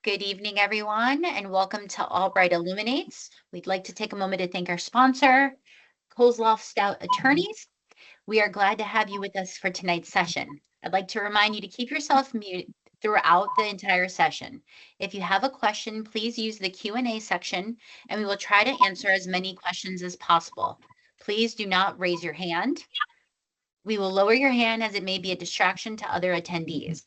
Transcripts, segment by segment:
Good evening, everyone, and welcome to Albright Illuminates. We'd like to take a moment to thank our sponsor, Kozloff Stout Attorneys. We are glad to have you with us for tonight's session. I'd like to remind you to keep yourself muted throughout the entire session. If you have a question, please use the Q&A section, and we will try to answer as many questions as possible. Please do not raise your hand. We will lower your hand as it may be a distraction to other attendees.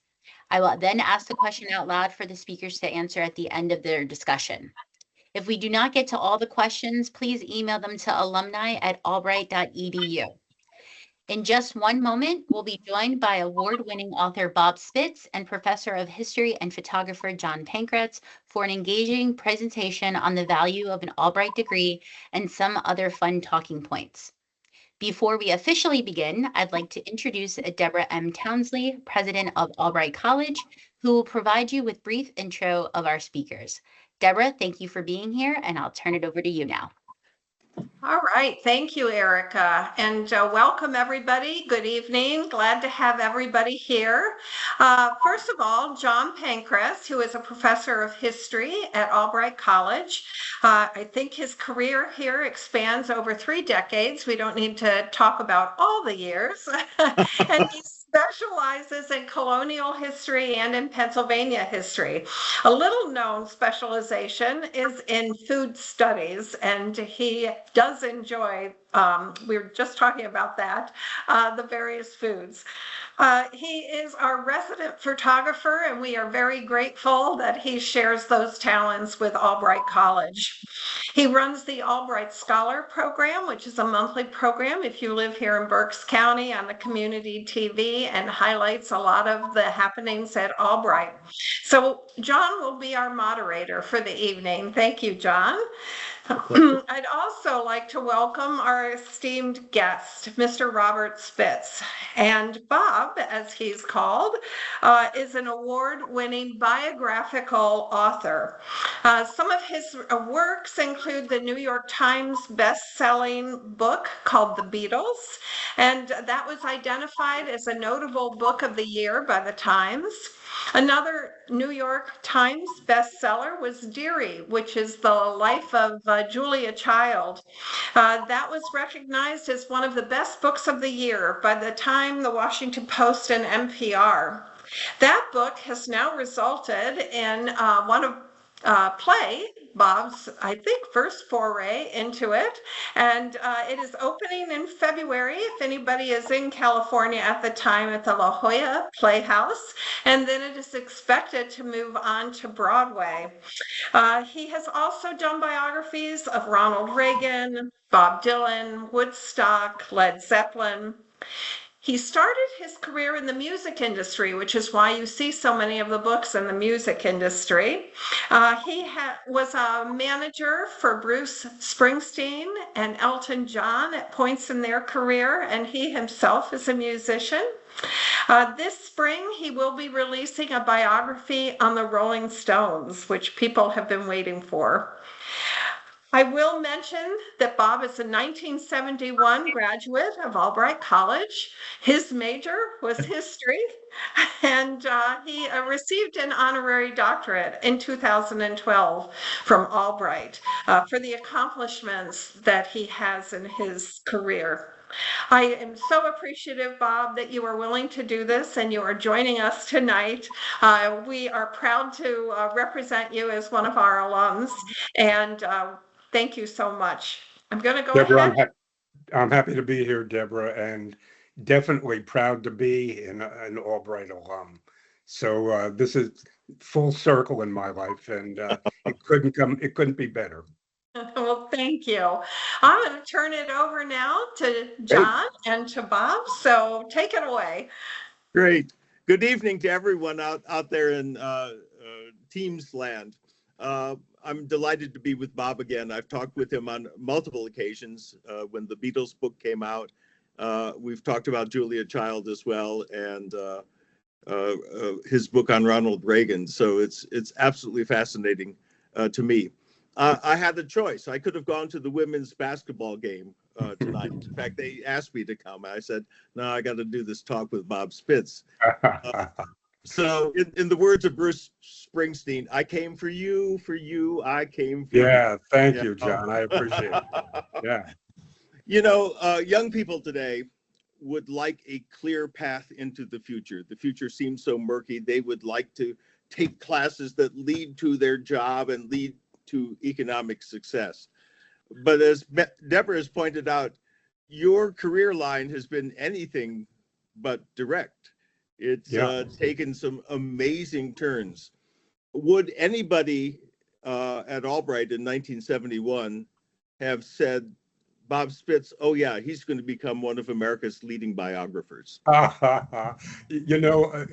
I will then ask the question out loud for the speakers to answer at the end of their discussion. If we do not get to all the questions, please email them to alumni@albright.edu. In just one moment, we'll be joined by award-winning author Bob Spitz and professor of history and photographer John Pankratz for an engaging presentation on the value of an Albright degree and some other fun talking points. Before we officially begin, I'd like to introduce Deborah M. Townsley, president of Albright College, who will provide you with brief intro of our speakers. Deborah, thank you for being here, and I'll turn it over to you now. All right. Thank you, Erica. And welcome, everybody. Good evening. Glad to have everybody here. First of all, John Pankratz, who is a professor of history at Albright College. I think his career here expands over 3 decades. We don't need to talk about all the years. And he specializes in colonial history and in Pennsylvania history. A little known specialization is in food studies, and he does enjoy, we were just talking about that, the various foods. He is our resident photographer, and we are very grateful that he shares those talents with Albright College. He runs the Albright Scholar Program, which is a monthly program if you live here in Berks County on the community TV, and highlights a lot of the happenings at Albright. So John will be our moderator for the evening. Thank you, John. I'd also like to welcome our esteemed guest, Mr. Robert Spitz. And Bob, as he's called, is an award-winning biographical author. Some of his works include the New York Times best-selling book called The Beatles, and that was identified as a notable book of the year by the Times. Another New York Times bestseller was Deary, which is the life of Julia Child. That was recognized as one of the best books of the year by the Time, the Washington Post, and NPR. That book has now resulted in play, Bob's, I think, first foray into it. And it is opening in February, if anybody is in California at the time, at the La Jolla Playhouse. And then it is expected to move on to Broadway. He has also done biographies of Ronald Reagan, Bob Dylan, Woodstock, Led Zeppelin. He started his career in the music industry, which is why you see so many of the books in the music industry. He was a manager for Bruce Springsteen and Elton John at points in their career, and he himself is a musician. This spring, he will be releasing a biography on the Rolling Stones, which people have been waiting for. I will mention that Bob is a 1971 graduate of Albright College. His major was history, and he received an honorary doctorate in 2012 from Albright for the accomplishments that he has in his career. I am so appreciative, Bob, that you are willing to do this and you are joining us tonight. We are proud to represent you as one of our alums, and thank you so much. I'm going to go Deborah, ahead. I'm happy to be here, Deborah, and definitely proud to be an Albright alum. So this is full circle in my life, and it couldn't be better. Well, thank you. I'm going to turn it over now to John and to Bob. So take it away. Great. Good evening to everyone out there in Teams land. I'm delighted to be with Bob again. I've talked with him on multiple occasions when the Beatles book came out. We've talked about Julia Child as well, and his book on Ronald Reagan. So it's absolutely fascinating to me. I had a choice. I could have gone to the women's basketball game tonight. In fact, they asked me to come. I said, no, I got to do this talk with Bob Spitz. So in the words of Bruce Springsteen, I came for you, I came for you. Yeah, thank Yeah. you, John. I appreciate it. Yeah. Young people today would like a clear path into the future. The future seems so murky. They would like to take classes that lead to their job and lead to economic success. But as Deborah has pointed out, your career line has been anything but direct. It's taken some amazing turns. Would anybody at Albright in 1971 have said, Bob Spitz, oh yeah, he's going to become one of America's leading biographers? You know, a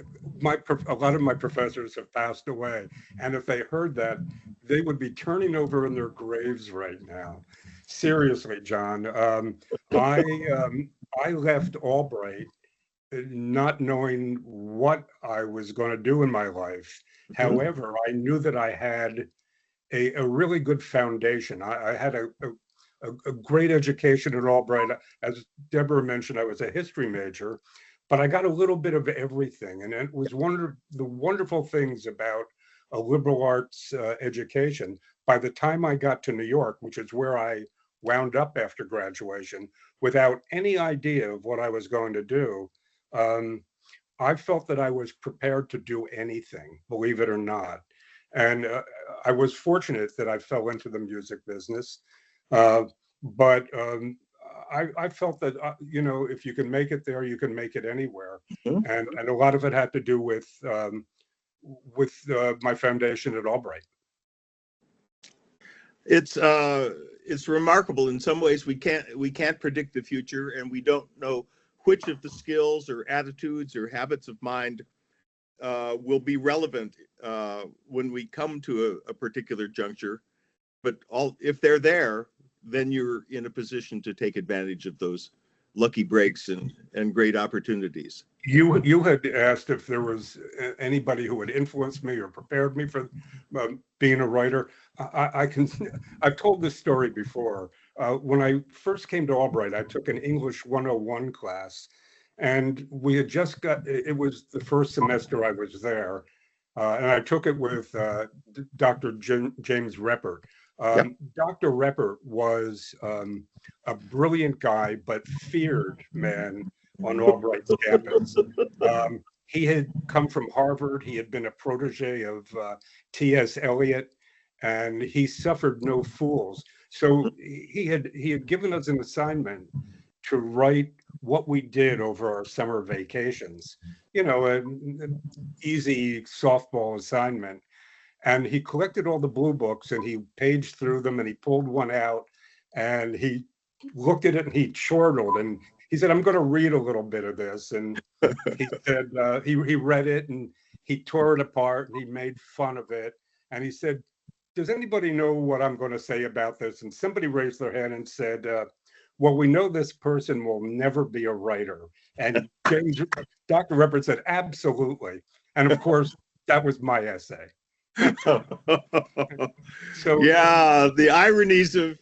lot of my professors have passed away, and if they heard that, they would be turning over in their graves right now. Seriously, John. I left Albright not knowing what I was going to do in my life. However, I knew that I had a really good foundation. I had a great education at Albright. As Deborah mentioned, I was a history major, but I got a little bit of everything. And it was one of the wonderful things about a liberal arts education. By the time I got to New York, which is where I wound up after graduation, without any idea of what I was going to do, I felt that I was prepared to do anything, believe it or not. And I was fortunate that I fell into the music business. But I felt that, if you can make it there, you can make it anywhere. And a lot of it had to do with my foundation at Albright. It's remarkable. In some ways, we can't predict the future, and we don't know which of the skills or attitudes or habits of mind will be relevant when we come to a particular juncture. But if they're there, then you're in a position to take advantage of those lucky breaks and great opportunities. You had asked if there was anybody who had influenced me or prepared me for being a writer. I've told this story before. When I first came to Albright, I took an English 101 class, and we had just it was the first semester I was there, and I took it with Dr. James Reppert. Dr. Reppert was a brilliant guy, but feared man on Albright's campus. He had come from Harvard. He had been a protege of T.S. Eliot, and he suffered no fools. So he had given us an assignment to write what we did over our summer vacations. An easy softball assignment. And he collected all the blue books and he paged through them and he pulled one out and he looked at it and he chortled and he said, I'm going to read a little bit of this. And he said, he read it and he tore it apart and he made fun of it. And he said, does anybody know what I'm going to say about this? And somebody raised their hand and said, well, we know this person will never be a writer. And Dr. Reppert said, absolutely. And of course, that was my essay. So yeah, the ironies of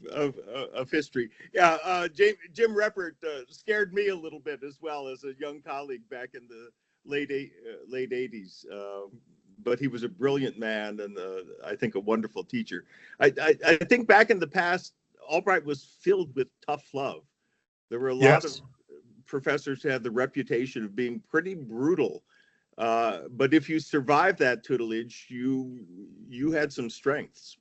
history. Yeah, Jim Reppert scared me a little bit as well as a young colleague back in the late 80s. But he was a brilliant man and I think a wonderful teacher. I think back in the past, Albright was filled with tough love. There were a lot of professors who had the reputation of being pretty brutal. But if you survived that tutelage, you had some strengths.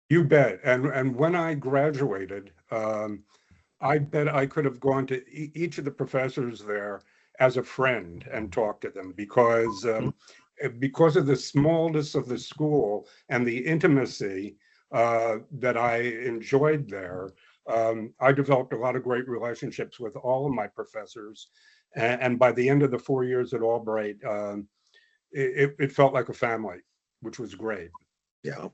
You bet. And when I graduated, I bet I could have gone to each of the professors there as a friend and talked to them because of the smallness of the school and the intimacy that I enjoyed there. I developed a lot of great relationships with all of my professors. And by the end of the 4 years at Albright, it felt like a family, which was great. Yeah.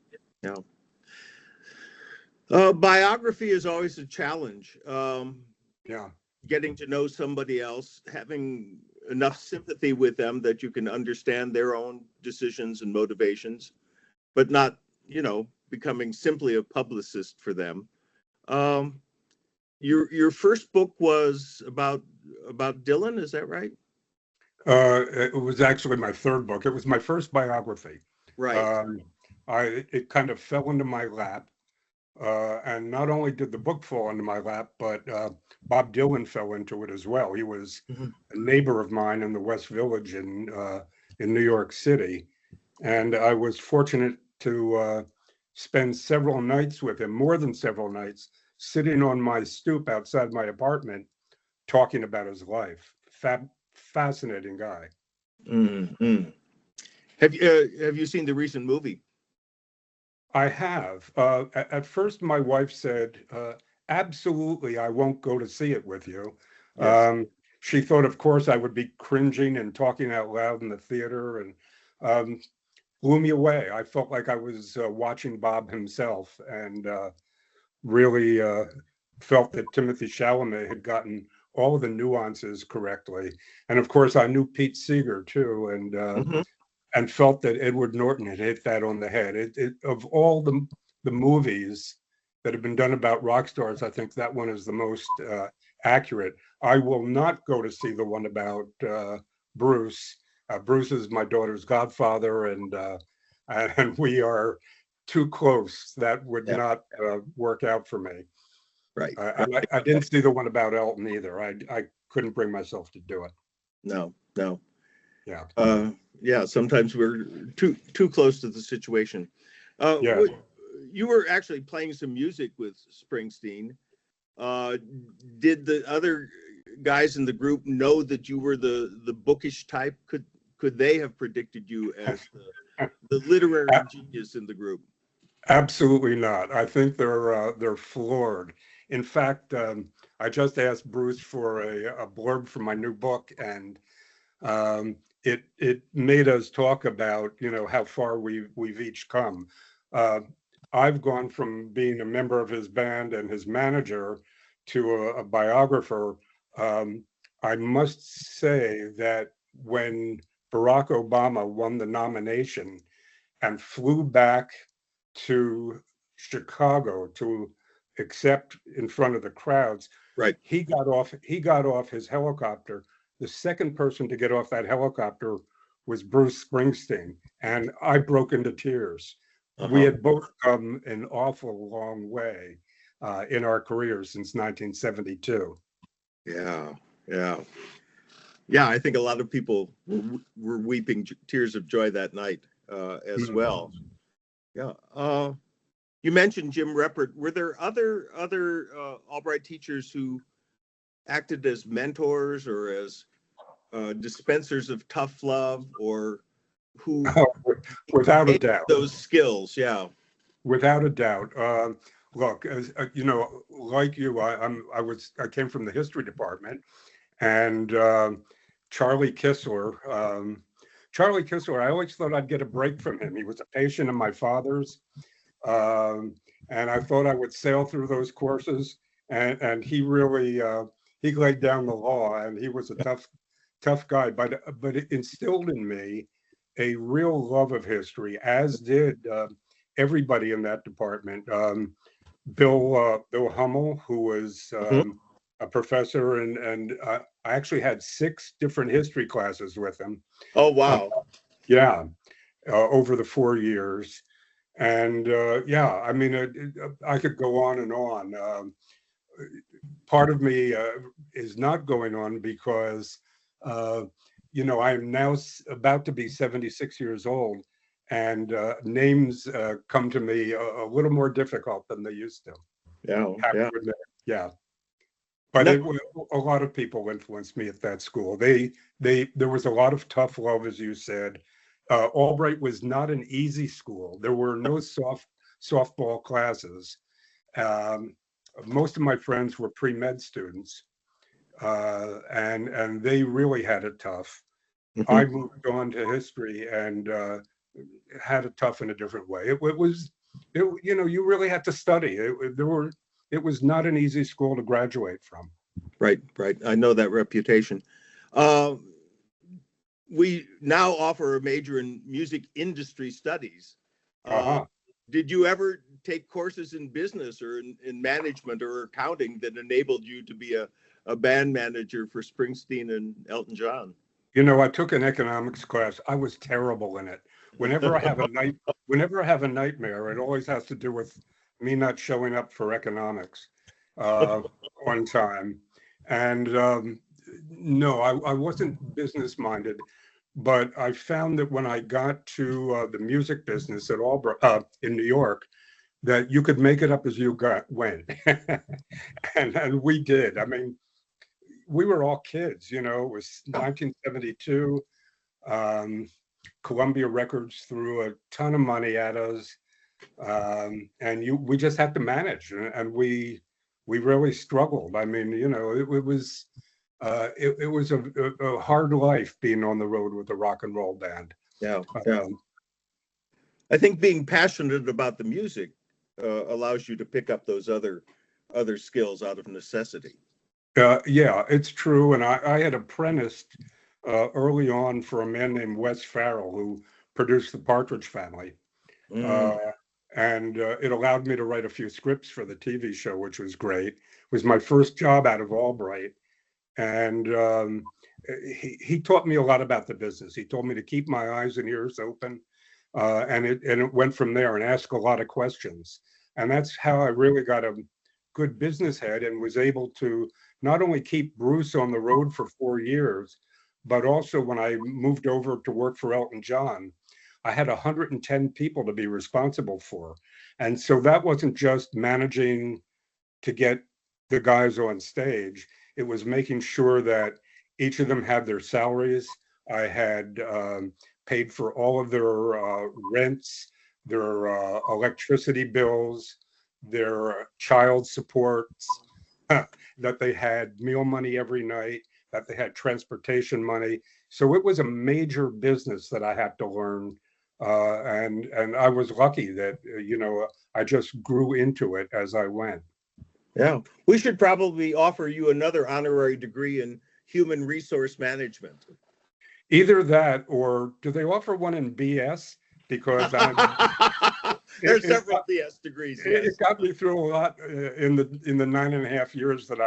Biography is always a challenge. Getting to know somebody else, having enough sympathy with them that you can understand their own decisions and motivations, but not, becoming simply a publicist for them. Your first book was about Dylan, is that right? It was actually my third book. It was my first biography. Right. Um, it kind of fell into my lap. And not only did the book fall into my lap, but Bob Dylan fell into it as well. He was Mhm. a neighbor of mine in the West Village in New York City, and I was fortunate to spend several nights with him, more than several nights, sitting on my stoop outside my apartment, talking about his life. Fascinating guy. Mm-hmm. Have you seen the recent movie? I have. At first, my wife said, absolutely, I won't go to see it with you. Yes. She thought, of course, I would be cringing and talking out loud in the theater, and um, blew me away. I felt like I was watching Bob himself, and really felt that Timothy Chalamet had gotten all of the nuances correctly. And of course, I knew Pete Seeger too, Hmm. and felt that Edward Norton had hit that on the head. Of all the movies that have been done about rock stars, I think that one is the most accurate. I will not go to see the one about Bruce. Bruce is my daughter's godfather, and we are too close. That would Yeah. not work out for me. Right. And I didn't see the one about Elton either. I couldn't bring myself to do it. No. No. Yeah. Yeah. Sometimes we're too close to the situation. Uh, Yeah. what, you were actually playing some music with Springsteen. Uh, did the other guys in the group know that you were the bookish type? Could they have predicted you as the literary genius in the group? Absolutely not. I think they're floored. In fact, I just asked Bruce for a blurb for my new book, and it made us talk about how far we've each come. Uh, I've gone from being a member of his band and his manager to a biographer. Um, I must say that when Barack Obama won the nomination and flew back to Chicago to accept in front of the crowds, Right. he got off his helicopter. The second person to get off that helicopter was Bruce Springsteen, and I broke into tears. We Uh-huh. had both come an awful long way in our careers since 1972. Yeah. Yeah. Yeah. I think a lot of people were weeping tears of joy that night as Mhm. well. Yeah. You mentioned Jim Reppert. Were there other Albright teachers who acted as mentors or as dispensers of tough love, or who Without a gave doubt. those skills? Yeah. Without a doubt. Look, as like you, I came from the history department, and Charlie Kissler. Charlie Kissler, I always thought I'd get a break from him. He was a patient of my father's, um, and I thought I would sail through those courses. And he really he laid down the law, and he was a tough guy. But it instilled in me a real love of history, as did everybody in that department. Bill Hummel, who was Mhm. a professor, and I actually had 6 different history classes with him. Oh, Uh, wow. yeah, over the 4 years, and yeah, I mean, I could go on and on. Part of me is not going on because uh, I'm now about to be 76 years old, and names come to me a little more difficult than they used to. Yeah. Have Yeah. to admit, yeah. But No, a lot of people influenced me at that school. There was a lot of tough love, as you said. Albright was not an easy school. There were no softball classes. Um, Most of my friends were pre-med students, and they really had it tough. I mhm. moved on to history and had it tough in a different way. You really had to study. It was not an easy school to graduate from. Right. Right. I know that reputation. Uh, we now offer a major in music industry studies. Uh, Uh-huh. did you ever take courses in business or in management or accounting that enabled you to be a band manager for Springsteen and Elton John? You know, I took an economics class. I was terrible in it. Whenever I have a nightmare, it always has to do with me not showing up for economics uh, on time. And no, I wasn't business minded, but I found that when I got to the music business at Albright in New York, that you could make it up as you went, and we did. I mean, we were all kids, you know. It was 1972. Um, Columbia Records threw a ton of money at us, and we just had to manage, and we really struggled. I mean, you know, it was a hard life being on the road with a rock and roll band. Yeah, yeah. I think being passionate about the music allows you to pick up those other skills out of necessity. Yeah, it's true. And I had apprenticed early on for a man named Wes Farrell, who produced the Partridge Family. And it allowed me to write a few scripts for the TV show, which was great. It was my first job out of Albright. And he taught me a lot about the business. He told me to keep my eyes and ears open. And it went from there, and ask a lot of questions. And that's how I really got a good business head and was able to not only keep Bruce on the road for 4 years, but also when I moved over to work for Elton John, I had 110 people to be responsible for. And so that wasn't just managing to get the guys on stage. It was making sure that each of them had their salaries. I had paid for all of their rents, their electricity bills, their child supports, that they had meal money every night, that they had transportation money. So it was a major business that I had to learn. And I was lucky that, you know, I just grew into it as I went. Yeah, we should probably offer you another honorary degree in human resource management. Either that, or do they offer one in BS? Because there's several BS degrees. Yes. It got me through a lot in the 9.5 years that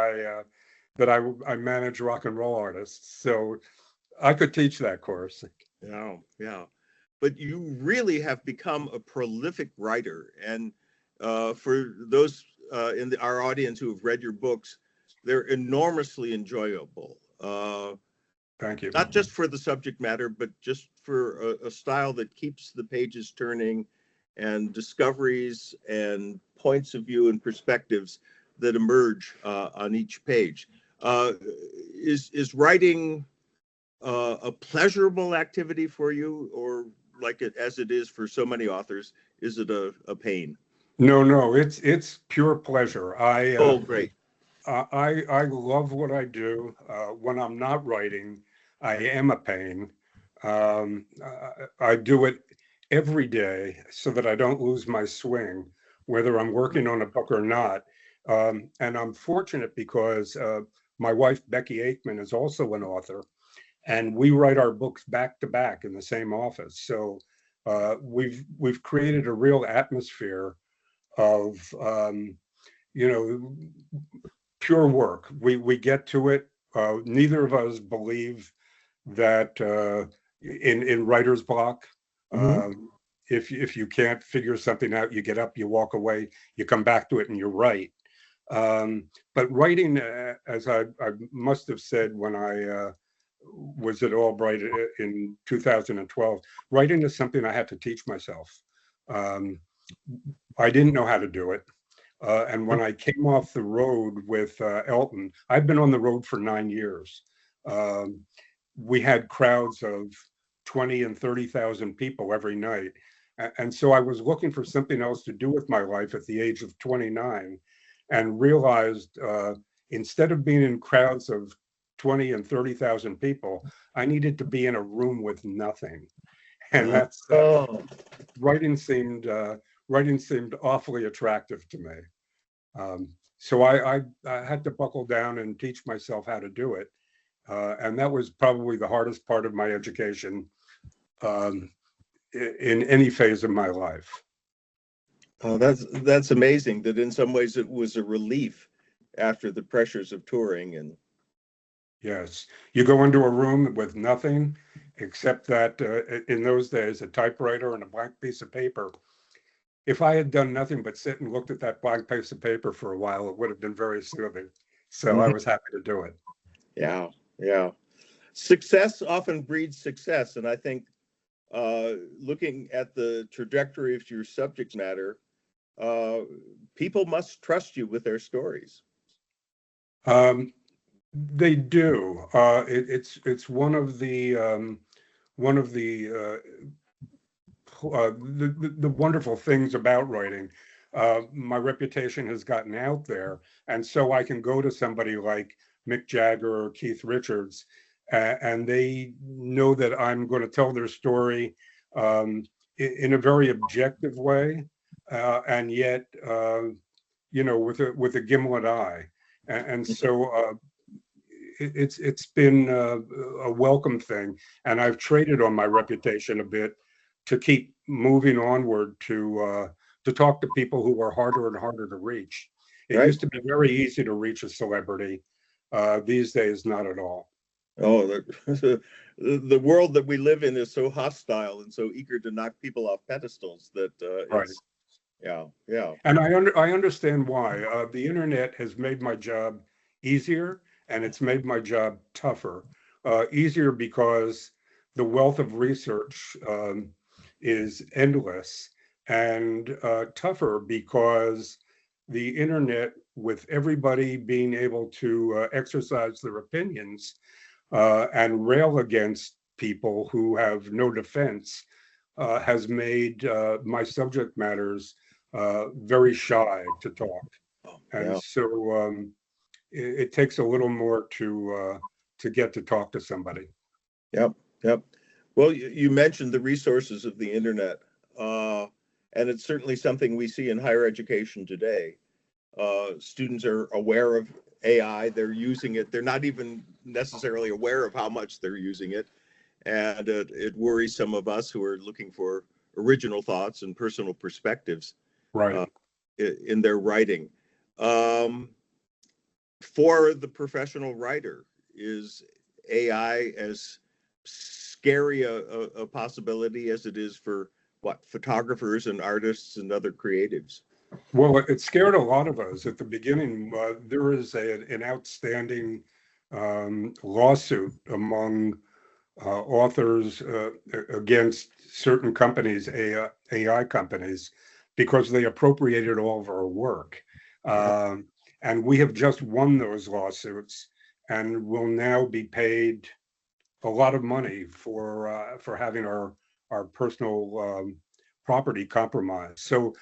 I managed rock and roll artists. So I could teach that course. Yeah, yeah. But you really have become a prolific writer, and for those in our audience who have read your books, they're enormously enjoyable. Thank you. Not just for the subject matter, but just for a style that keeps the pages turning, and discoveries and points of view and perspectives that emerge on each page. Is writing a pleasurable activity for you, or like it as it is for so many authors, is it a pain? No, it's pure pleasure. Oh, great. I love what I do. When I'm not writing, I am a pain. I do it every day so that I don't lose my swing, whether I'm working on a book or not. And I'm fortunate because my wife, Becky Aikman, is also an author, and we write our books back to back in the same office. So we've created a real atmosphere of you know, pure work. We get to it. Neither of us believe that in writer's block. If you can't figure something out, you get up, you walk away, you come back to it, and you write. But writing, as I must have said when I was at Albright in 2012, writing is something I had to teach myself. I didn't know how to do it. And when I came off the road with Elton, I've been on the road for 9 years. We had crowds of 20 and 30,000 people every night. And so I was looking for something else to do with my life at the age of 29, and realized instead of being in crowds of 20 and 30,000 people, I needed to be in a room with nothing. And that's writing seemed awfully attractive to me. So I had to buckle down and teach myself how to do it. And that was probably the hardest part of my education in any phase of my life. Oh, that's amazing that in some ways it was a relief after the pressures of touring. And Yes. You go into a room with nothing except that in those days, a typewriter and a blank piece of paper. If I had done nothing but sit and looked at that blank piece of paper for a while, it would have been very soothing. So I Mhm. was happy to do it. Yeah, yeah. Success often breeds success, and I think looking at the trajectory of your subject matter, uh, people must trust you with their stories. Um, they do. It's one of the wonderful things about writing. My reputation has gotten out there, and so I can go to somebody like Mick Jagger or Keith Richards, and they know that I'm going to tell their story in a very objective way, and yet, with a gimlet eye, and so it's been a welcome thing, and I've traded on my reputation a bit to keep moving onward to talk to people who are harder and harder to reach. It Right? used to be very easy to reach a celebrity. These days, not at all. Oh, the world that we live in is so hostile and so eager to knock people off pedestals that Right. it's, yeah, yeah. And I understand why. The internet has made my job easier and it's made my job tougher. Easier because the wealth of research is endless, and tougher because the internet, with everybody being able to exercise their opinions and rail against people who have no defense, has made my subject matters very shy to talk, Oh, and yeah. so it takes a little more to get to talk to somebody. Yep, yep. Well, you mentioned the resources of the internet, and it's certainly something we see in higher education today. Students are aware of AI, they're using it, they're not even necessarily aware of how much they're using it. And it worries some of us who are looking for original thoughts and personal perspectives Right. uh, in their writing. Um, for the professional writer, is AI as scary a possibility as it is for what photographers and artists and other creatives? Well, it scared a lot of us at the beginning. There is an outstanding lawsuit among authors against certain companies, AI companies, because they appropriated all of our work. Yeah. And we have just won those lawsuits and will now be paid a lot of money for having our personal property compromised. So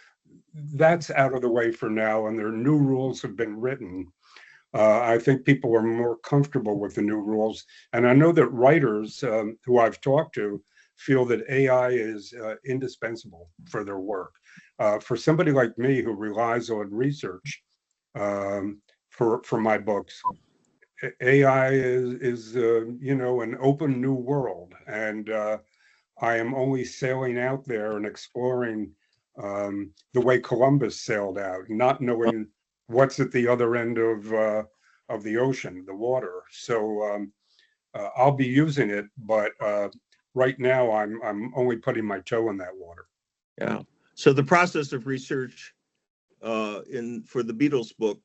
that's out of the way for now, and their new rules have been written. I think people are more comfortable with the new rules. And I know that writers who I've talked to feel that AI is indispensable for their work. For somebody like me who relies on research for my books, AI is an open new world. And I am only sailing out there and exploring the way Columbus sailed out, not knowing what's at the other end of the ocean, the water. So I'll be using it, but right now I'm only putting my toe in that water. Yeah. So the process of research in for the Beatles book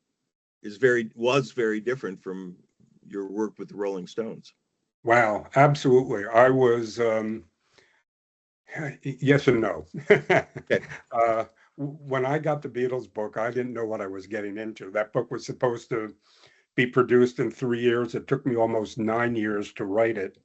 was very different from your work with the Rolling Stones. Wow, absolutely. I was yes and no. Okay. When I got the Beatles book, I didn't know what I was getting into. That book was supposed to be produced in 3 years. It took me almost 9 years to write it.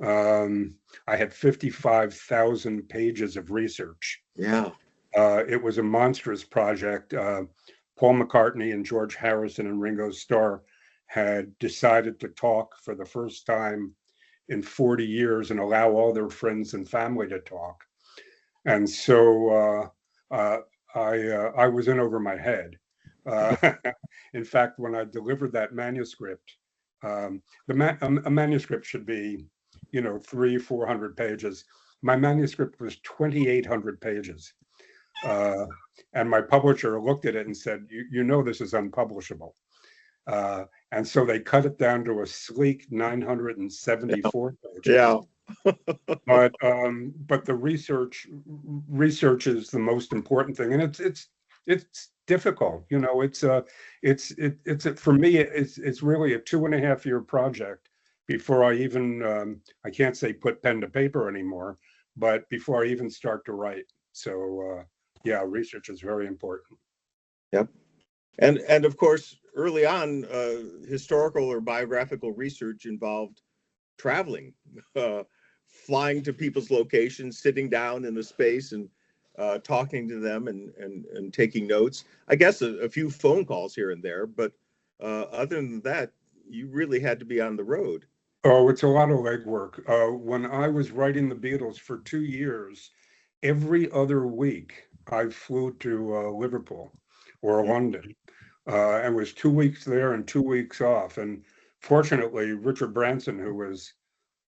I had 55,000 pages of research. Yeah. It was a monstrous project. Paul McCartney and George Harrison and Ringo Starr had decided to talk for the first time in 40 years and allow all their friends and family to talk. And so I was in over my head. Uh, in fact, when I delivered that manuscript, a manuscript should be, 300-400 pages. My manuscript was 2,800 pages. And my publisher looked at it and said, you know, this is unpublishable. And so they cut it down to a sleek 974 pages. Yeah. But the research is the most important thing, and it's difficult. You know, for me, it's really a 2.5 year project before I even I can't say put pen to paper anymore, but before I even start to write. So yeah, research is very important. Yep. And of course, early on, historical or biographical research involved traveling, flying to people's locations, sitting down in a space and talking to them and taking notes. I guess a few phone calls here and there, but other than that, you really had to be on the road. Oh, it's a lot of legwork. When I was writing the Beatles for 2 years, every other week I flew to Liverpool or London, and was 2 weeks there and 2 weeks off. And fortunately, Richard Branson, who was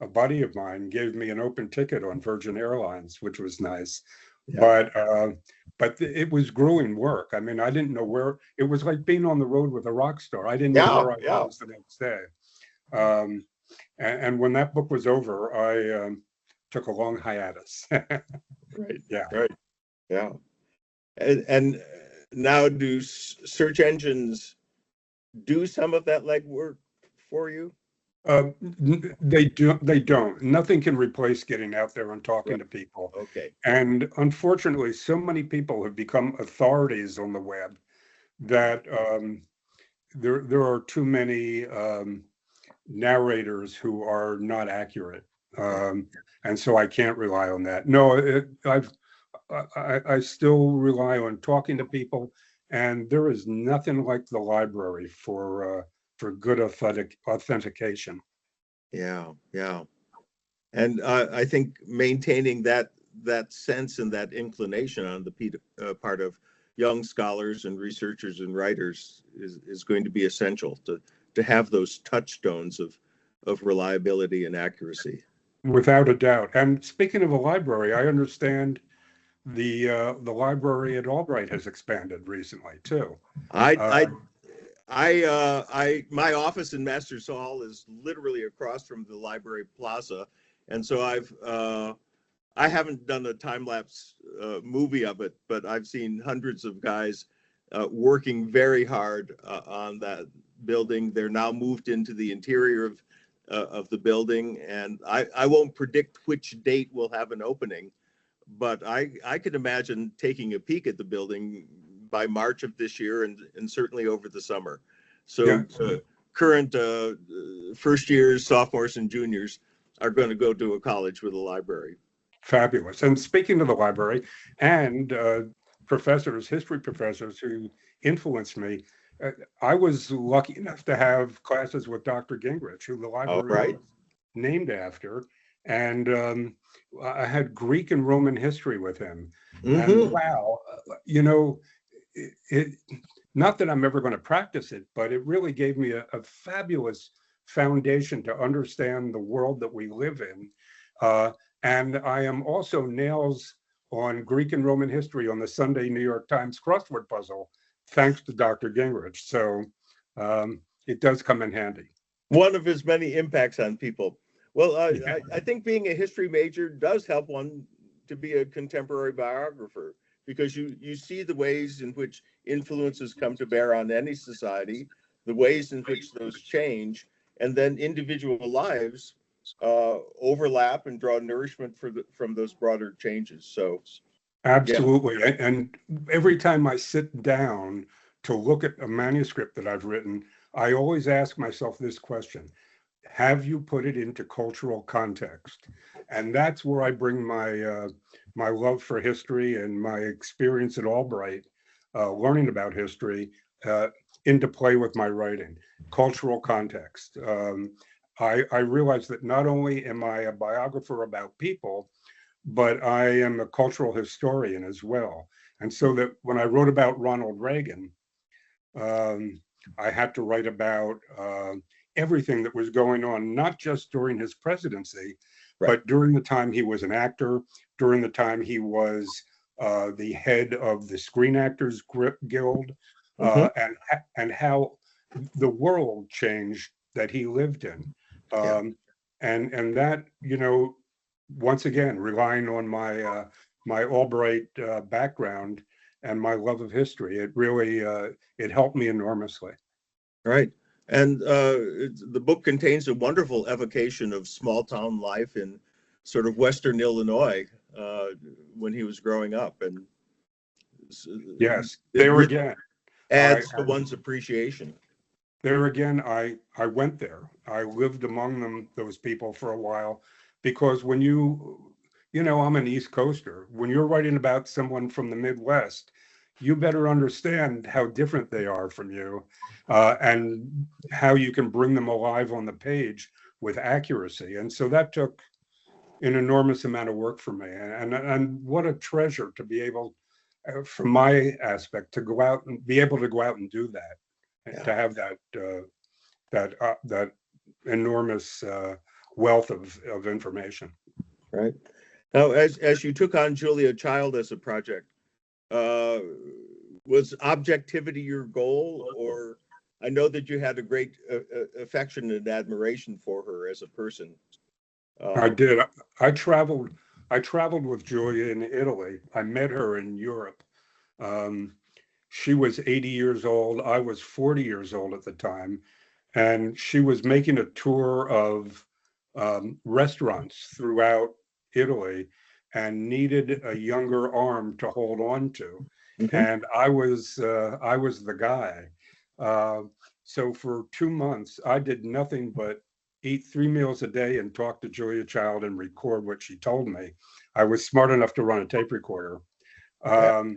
a buddy of mine, gave me an open ticket on Virgin Airlines, which was nice. Yeah. But it was grueling work. I mean, I didn't know where. It was like being on the road with a rock star. I didn't know where I was the next day. And when that book was over, I took a long hiatus. Right. Yeah. Right. Yeah. And now, do search engines do some of that legwork for you? They do. They don't. Nothing can replace getting out there and talking to people. Okay. And unfortunately, so many people have become authorities on the web that there are too many narrators who are not accurate, and so I can't rely on that. No, I still rely on talking to people, and there is nothing like the library for good authentication. Yeah. Yeah. And I think maintaining that sense and that inclination on the part of young scholars and researchers and writers is going to be essential to have those touchstones of reliability and accuracy. Without a doubt. And speaking of a library, I understand the library at Albright has expanded recently too. My office in Masters Hall is literally across from the library plaza, and so I haven't done a time-lapse movie of it, but I've seen hundreds of guys working very hard on that building. They're now moved into the interior of the building, and I won't predict which date we'll have an opening, but I could imagine taking a peek at the building by March of this year and certainly over the summer. So Yeah. Current first years, sophomores and juniors are going to go to a college with a library. Fabulous. And speaking of the library and history professors who influenced me, I was lucky enough to have classes with Dr. Gingrich, who the library was named after. And I had Greek and Roman history with him. Mm-hmm. And wow, not that I'm ever going to practice it, but it really gave me a fabulous foundation to understand the world that we live in. And I am also nails on Greek and Roman history on the Sunday New York Times crossword puzzle, thanks to Dr. Gingrich. So it does come in handy. One of his many impacts on people. Well, I think being a history major does help one to be a contemporary biographer, because you see the ways in which influences come to bear on any society, the ways in which those change, and then individual lives overlap and draw nourishment from those broader changes. So absolutely. Yeah. And every time I sit down to look at a manuscript that I've written, I always ask myself this question: have you put it into cultural context? And that's where I bring my love for history and my experience at Albright, learning about history, into play with my writing. Cultural context. I realize that not only am I a biographer about people, but I am a cultural historian as well. And so that when I wrote about Ronald Reagan, I had to write about everything that was going on, not just during his presidency, but during the time he was an actor, during the time he was the head of the Screen Actors Guild, and how the world changed that he lived in. Yeah. And that, once again, relying on my Albright background and my love of history, it really it helped me enormously. Right. And the book contains a wonderful evocation of small town life in sort of Western Illinois when he was growing up. And Yes, it there really again, I, adds to one's appreciation. I went there. I lived among them, those people, for a while, because when I'm an East Coaster. When you're writing about someone from the Midwest, you better understand how different they are from you, and how you can bring them alive on the page with accuracy. And so that took an enormous amount of work for me. And what a treasure to be able, from my aspect, to go out and be able to go out and do that, and to have that enormous wealth of information. Right. Now, as you took on Julia Child as a project, uh, was objectivity your goal, or I know that you had a great affection and admiration for her as a person. I did. I traveled. I traveled with Julia in Italy. I met her in Europe. Um, she was 80 years old. I was 40 years old at the time, and she was making a tour of restaurants throughout Italy and needed a younger arm to hold on to. Mhm. And I was the guy. Uh, so for 2 months, I did nothing but eat 3 meals a day and talk to Julia Child and record what she told me. I was smart enough to run a tape recorder, Yeah. um,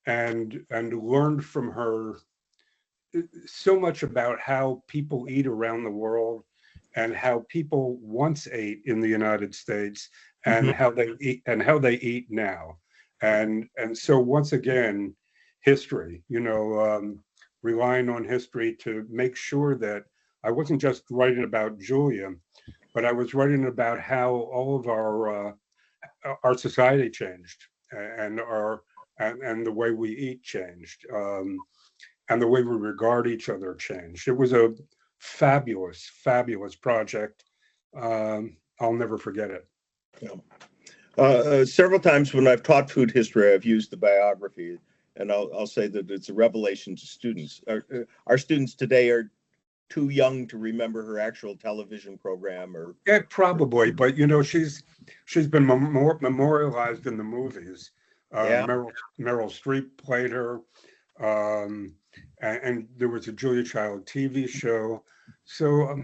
and learned from her so much about how people eat around the world and how people once ate in the United States and Mhm. how they eat now. And so once again, history, relying on history to make sure that I wasn't just writing about Julia, but I was writing about how all of our society changed, and and the way we eat changed, and the way we regard each other changed. It was a fabulous, fabulous project. I'll never forget it. Yeah. Several times when I've taught food history, I've used the biography, and I'll say that it's a revelation to students. Our students today are too young to remember her actual television program, or Yeah, probably, but she's been memorialized in the movies. yeah. Meryl Streep played her, um, and there was a Julia Child TV show. So,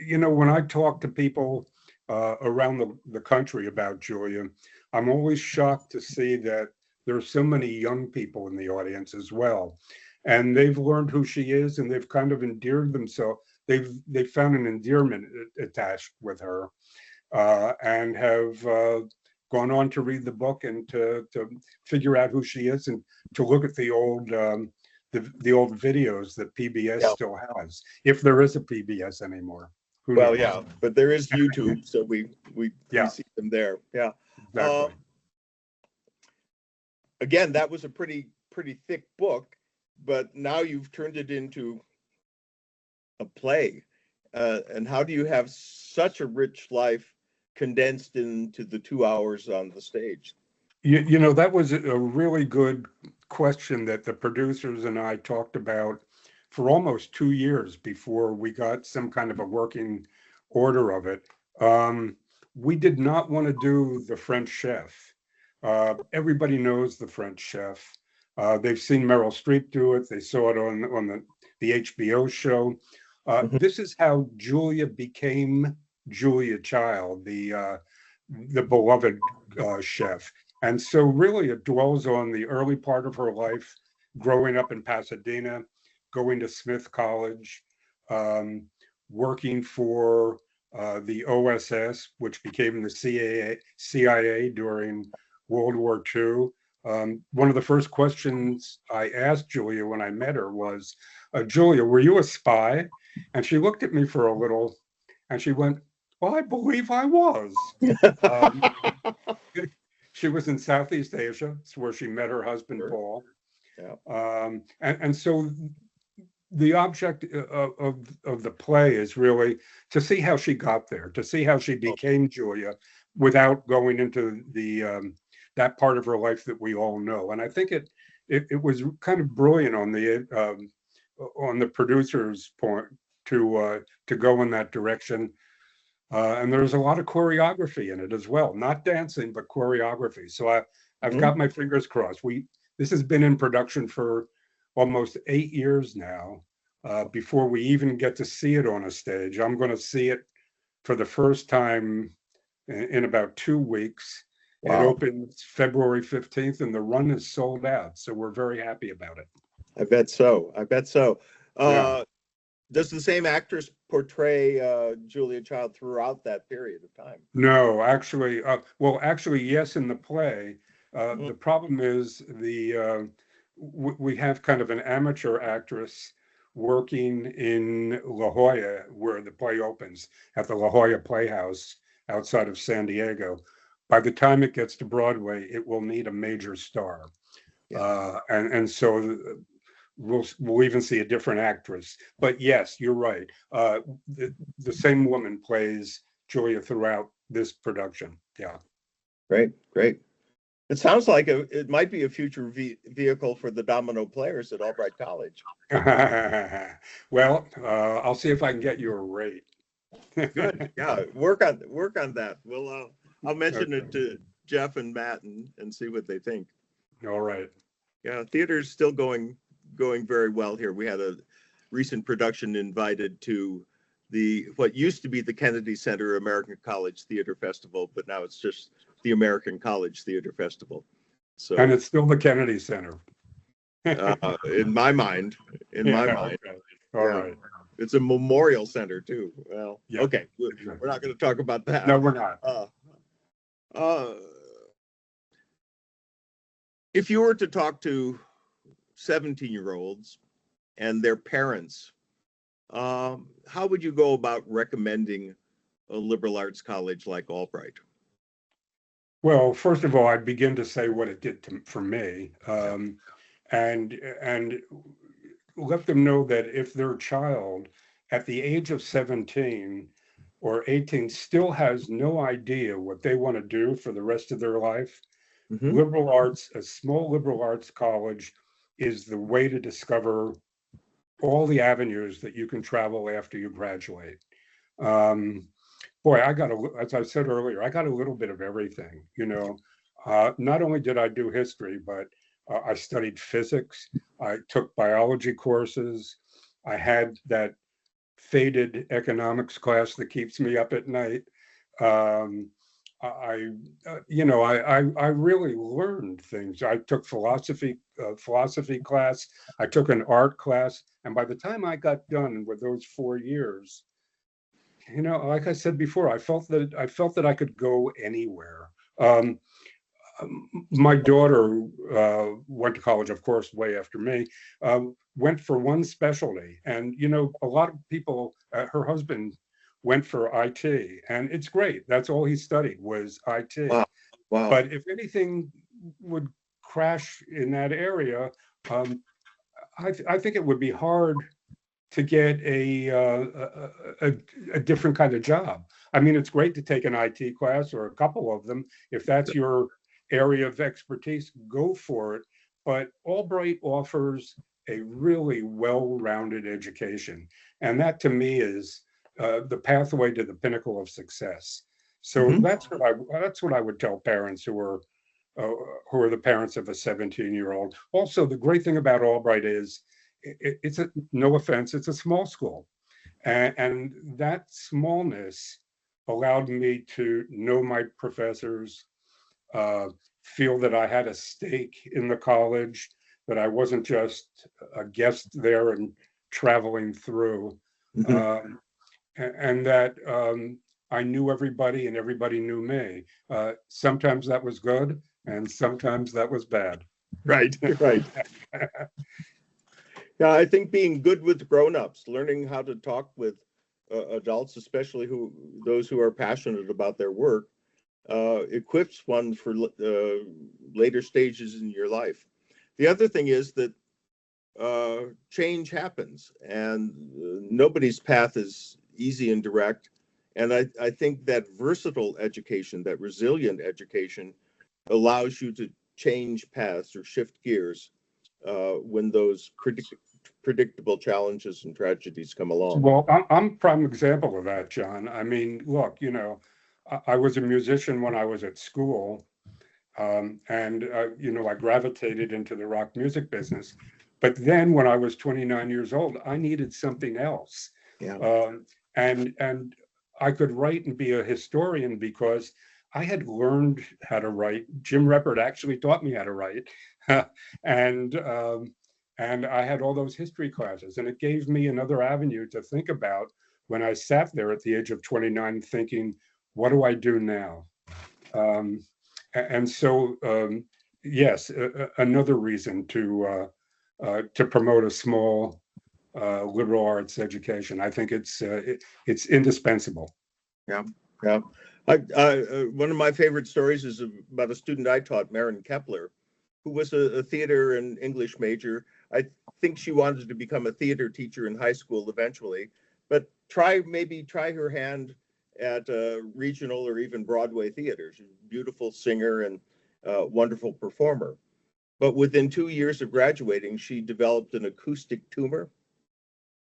when I talk to people around the country about Julia, I'm always shocked to see that there are so many young people in the audience as well, and they've learned who she is, and they've kind of endeared themselves. They've found an endearment attached with her, and have gone on to read the book and to figure out who she is, and to look at the old videos that PBS Yeah. still has, if there is a PBS anymore. Who Well, knows? yeah, but there is YouTube, so we Yeah, see them there. Yeah. Um, exactly. Again, that was a pretty thick book, but now you've turned it into a play. And how do you have such a rich life condensed into the 2 hours on the stage? That was a really good question that the producers and I talked about for almost 2 years before we got some kind of a working order of it. Um, we did not want to do the French Chef. Everybody knows the French Chef. They've seen Meryl Streep do it. They saw it on the HBO show. Mhm. This is how Julia became Julia Child, the beloved chef. And so really it dwells on the early part of her life, growing up in Pasadena, going to Smith College, um, working for the OSS, which became the CIA during World War II. One of the first questions I asked Julia when I met her was, Julia, were you a spy? And she looked at me for a little, and she went, well, I believe I was. Um, she was in Southeast Asia. It's where she met her husband, Sure. Paul. Yeah. And so the object of the play is really to see how she got there, to see how she became Julia without going into that part of her life that we all know. And I think it was kind of brilliant on the producer's point to go in that direction. And there's a lot of choreography in it as well, not dancing, but choreography. So I've got my fingers crossed. This has been in production for almost 8 years now. Before we even get to see it on a stage, I'm going to see it for the first time in about 2 weeks. Wow. It opens February 15th, and the run is sold out. So we're very happy about it. I bet so. Yeah. Does the same actress portray Julia Child throughout that period of time? No, actually, yes, in the play. The problem is we have kind of an amateur actress working in La Jolla, where the play opens, at the La Jolla Playhouse outside of San Diego. By the time it gets to Broadway, it will need a major star. Yeah. And so we'll even see a different actress. But yes, you're right. The same woman plays Julia throughout this production. Yeah. Great. It sounds like it might be a future vehicle for the domino players at Albright College. Well, I'll see if I can get you a rate. Good. Yeah, work on that. I'll mention it to Jeff and Matt and see what they think. All right. Yeah, theater's still going very well here. We had a recent production invited to what used to be the Kennedy Center American College Theater Festival, but now it's just the American College Theater Festival. So, and it's still the Kennedy Center. in my mind. Okay. All right. It's a memorial center too. Well, yeah. Okay, we're not going to talk about that. No, we're not. If you were to talk to 17-year-olds and their parents, how would you go about recommending a liberal arts college like Albright? Well, first of all, I'd begin to say what it did for me, and let them know that if their child at the age of 17 or 18 still has no idea what they want to do for the rest of their life, liberal arts, a small liberal arts college, is the way to discover all the avenues that you can travel after you graduate. Boy, as I said earlier, I got a little bit of everything, not only did I do history, but I studied physics. I took biology courses. I had that faded economics class that keeps me up at night. I really learned things. I took philosophy class. I took an art class, and by the time I got done with those 4 years, like I said before, I felt that I could go anywhere. My daughter went to college, of course, way after me. Went for one specialty, and a lot of people. Her husband went for IT, and it's great. That's all he studied was IT. Wow. But if anything would crash in that area, I think it would be hard to get a different kind of job. I mean, it's great to take an IT class or a couple of them. If that's your area of expertise, go for it. But Albright offers a really well-rounded education. And that to me is the pathway to the pinnacle of success. So that's what I would tell parents who are the parents of a 17-year-old. Also, the great thing about Albright is it's no offense, it's a small school. And that smallness allowed me to know my professors, feel that I had a stake in the college, that I wasn't just a guest there and traveling through, and that I knew everybody and everybody knew me. Sometimes that was good, and sometimes that was bad. Right. Yeah, I think being good with grown-ups, learning how to talk with adults, especially those who are passionate about their work, equips one for later stages in your life. The other thing is that change happens, and nobody's path is easy and direct. And I think that versatile education, that resilient education, allows you to change paths or shift gears when those predictable challenges and tragedies come along. Well, I'm a prime example of that, John. I mean, look, I was a musician when I was at school, and I gravitated into the rock music business. But then when I was 29 years old, I needed something else. Yeah. And I could write and be a historian because I had learned how to write. Jim Reppert actually taught me how to write. and I had all those history classes, and it gave me another avenue to think about when I sat there at the age of 29 thinking, what do I do now? And so, yes, another reason to promote a small liberal arts education. I think it's indispensable. Yeah, yeah. One of my favorite stories is about a student I taught, Marin Kepler, who was a theater and English major. I think she wanted to become a theater teacher in high school eventually, but maybe try her hand at regional or even Broadway theater. She's a beautiful singer and wonderful performer. But within 2 years of graduating, she developed an acoustic tumor.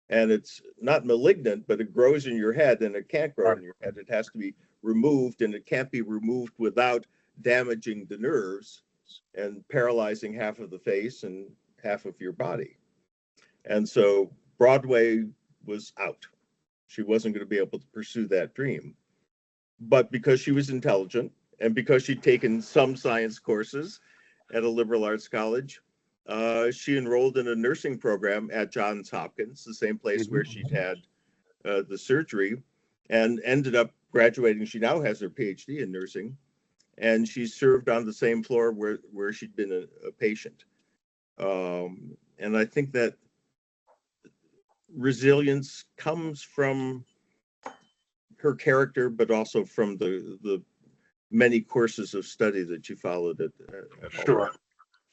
And it's not malignant, but it grows in your head, and it can't grow in your head. It has to be removed, and it can't be removed without damaging the nerves and paralyzing half of the face and half of your body. And so Broadway was out. She wasn't going to be able to pursue that dream. But because she was intelligent and because she'd taken some science courses at a liberal arts college, she enrolled in a nursing program at Johns Hopkins, the same place where she'd had the surgery, and ended up graduating. She now has her PhD in nursing, and she served on the same floor where she'd been a patient. And I think that resilience comes from her character, but also from the many courses of study that she followed at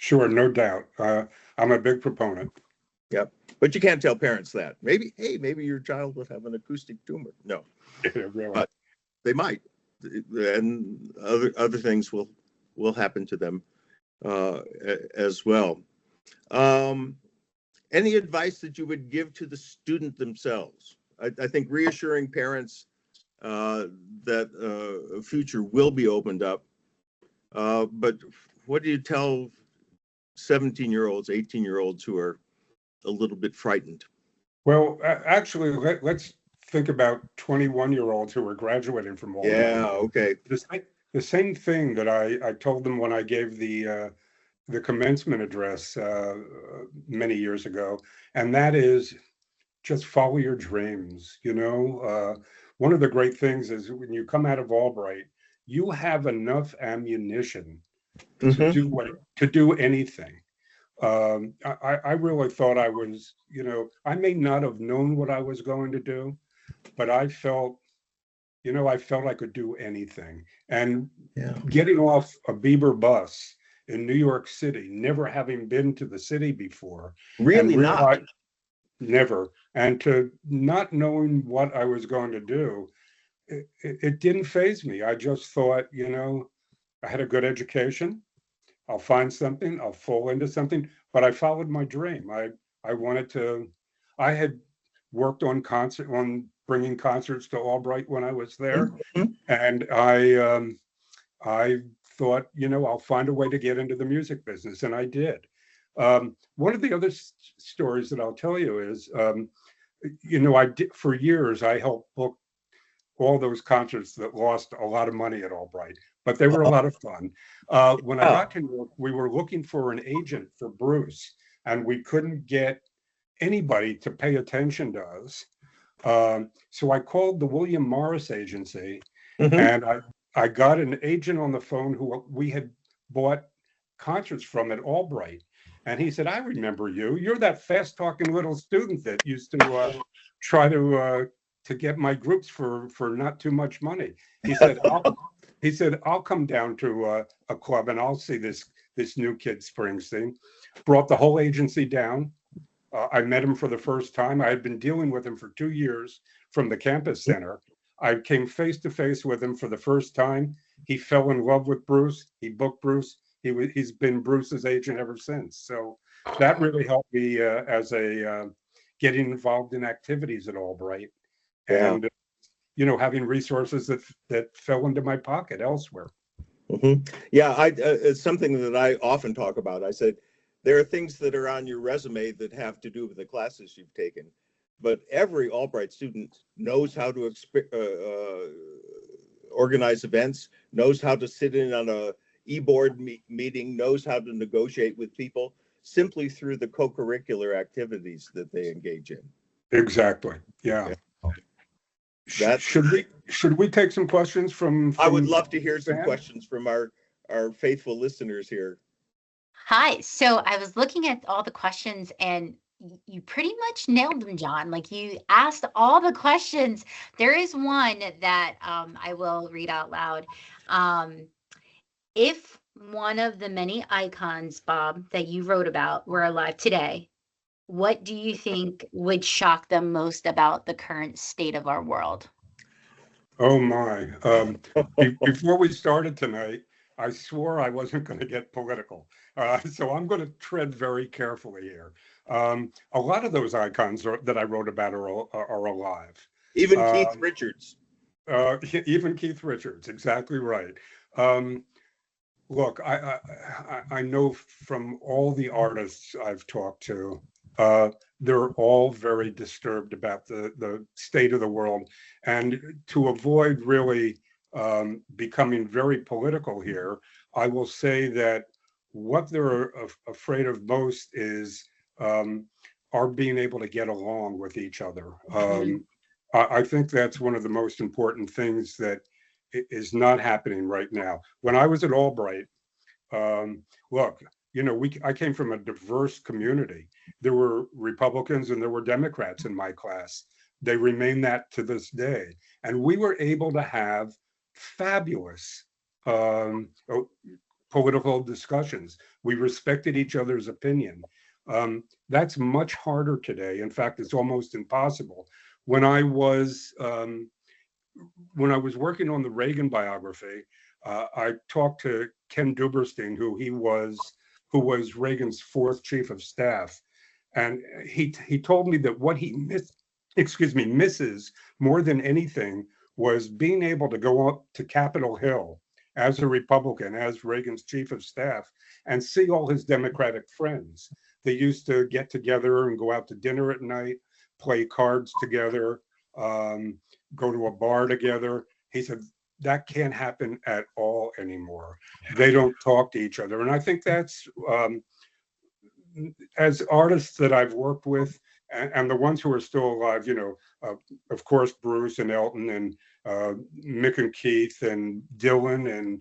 Sure, no doubt. I'm a big proponent. Yep, but you can't tell parents that. Maybe your child will have an acoustic tumor. No, Really. But they might, and other things will happen to them as well. Any advice that you would give to the student themselves? I think reassuring parents that a future will be opened up. But what do you tell 17-year-olds, 18-year-olds who are a little bit frightened? Well, actually, let's think about 21-year-olds who are graduating from Albright. Yeah, okay. The same thing that I told them when I gave the commencement address many years ago, and that is just follow your dreams. One of the great things is when you come out of Albright, you have enough ammunition to do anything. I really thought I was, I may not have known what I was going to do, but I felt I could do anything. And getting off a Bieber bus in New York City, never having been to the city before. Really not? Never. And to not knowing what I was going to do, it didn't faze me. I just thought, I had a good education. I'll find something, I'll fall into something, but I followed my dream. I had worked on bringing concerts to Albright when I was there. And I thought, I'll find a way to get into the music business, and I did. One of the other stories that I'll tell you is, I did for years, I helped book all those concerts that lost a lot of money at Albright, but they were a lot of fun. When I got to New York, we were looking for an agent for Bruce, and we couldn't get anybody to pay attention to us. So I called the William Morris Agency, and I got an agent on the phone who we had bought concerts from at Albright. And he said, I remember you. You're that fast-talking little student that used to try to get my groups for not too much money. He said, I'll come down to a club and I'll see this new kid Springsteen. Brought the whole agency down. I met him for the first time. I had been dealing with him for 2 years from the campus center. I came face to face with him for the first time. He fell in love with Bruce. He booked Bruce. He's been Bruce's agent ever since. So that really helped me as a getting involved in activities at Albright, Yeah. and having resources that fell into my pocket elsewhere. Yeah, it's something that I often talk about. I said, there are things that are on your resume that have to do with the classes you've taken, but every Albright student knows how to organize events, knows how to sit in on a e-board meeting, knows how to negotiate with people simply through the co-curricular activities that they engage in. Exactly. Yeah. Should we take some questions from I would love to hear some Sam? questions from our faithful listeners here. Hi. So I was looking at all the questions and you pretty much nailed them, John. Like you asked all the questions. There is one that I will read out loud. If one of the many icons, Bob, that you wrote about were alive today, what do you think would shock them most about the current state of our world? Oh my. Before we started tonight, I swore I wasn't going to get political. So I'm going to tread very carefully here. A lot of those icons that I wrote about are alive. Even Keith Richards. Even Keith Richards, exactly right. Look, I know from all the artists I've talked to, they're all very disturbed about the state of the world. And to avoid really becoming very political here, I will say that what they're afraid of most is our being able to get along with each other. I think that's one of the most important things that is not happening right now. When I was at Albright, look, I came from a diverse community. There were Republicans and there were Democrats in my class. They remain that to this day. And we were able to have fabulous political discussions. We respected each other's opinion. That's much harder today. In fact, it's almost impossible. When I was working on the Reagan biography, I talked to Ken Duberstein, who was Reagan's fourth chief of staff, and he told me that what he misses more than anything was being able to go up to Capitol Hill as a Republican, as Reagan's chief of staff, and see all his Democratic friends. They used to get together and go out to dinner at night, play cards together, go to a bar together. He said, that can't happen at all anymore. They don't talk to each other. And I think that's, as artists that I've worked with, and the ones who are still alive, of course, Bruce and Elton and Mick and Keith and Dylan and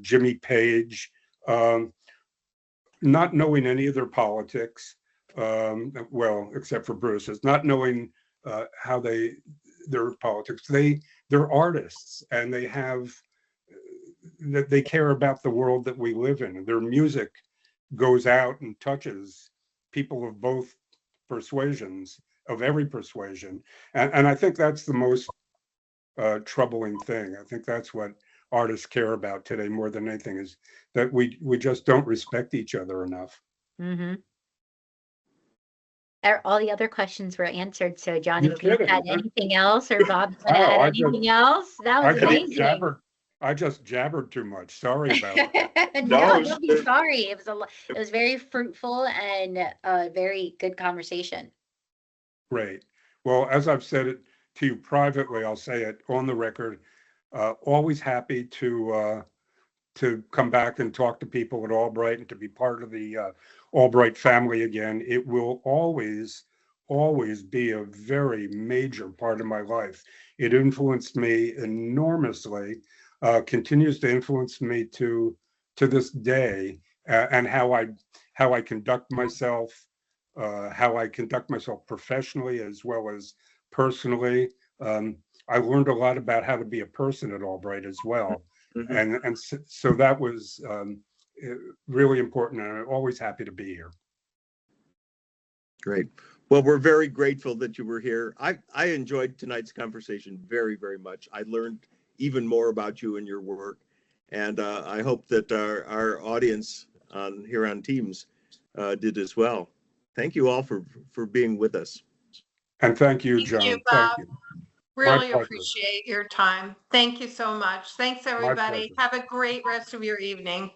Jimmy Page, not knowing any of their politics, well, except for Bruce's, not knowing how their politics. They're artists, and they care about the world that we live in. Their music goes out and touches people of both persuasions, of every persuasion. And I think that's the most troubling thing. I think that's what artists care about today more than anything, is that we just don't respect each other enough. Mm-hmm. All the other questions were answered. So, John, You're if you kidding, had huh? anything else, or Bob, you want to add anything else? That was amazing. I just jabbered too much. Sorry about that. No, don't be sorry. It was very fruitful and a very good conversation. Great. Well, as I've said it to you privately, I'll say it on the record. Always happy to come back and talk to people at Albright and to be part of the Albright family again. It will always be a very major part of my life. It influenced me enormously, continues to influence me to this day, and how I conduct myself, how I conduct myself professionally as well as personally. I learned a lot about how to be a person at Albright as well. Mm-hmm. And so that was really important, and I'm always happy to be here. Great. Well, we're very grateful that you were here. I enjoyed tonight's conversation very, very much. I learned even more about you and your work. And I hope that our audience here on Teams did as well. Thank you all for being with us. And thank you, Thank you, John. Bob. Thank you. Really pleasure. appreciate your time. Thank you so much. Thanks, everybody. pleasure. Have a great rest of your evening.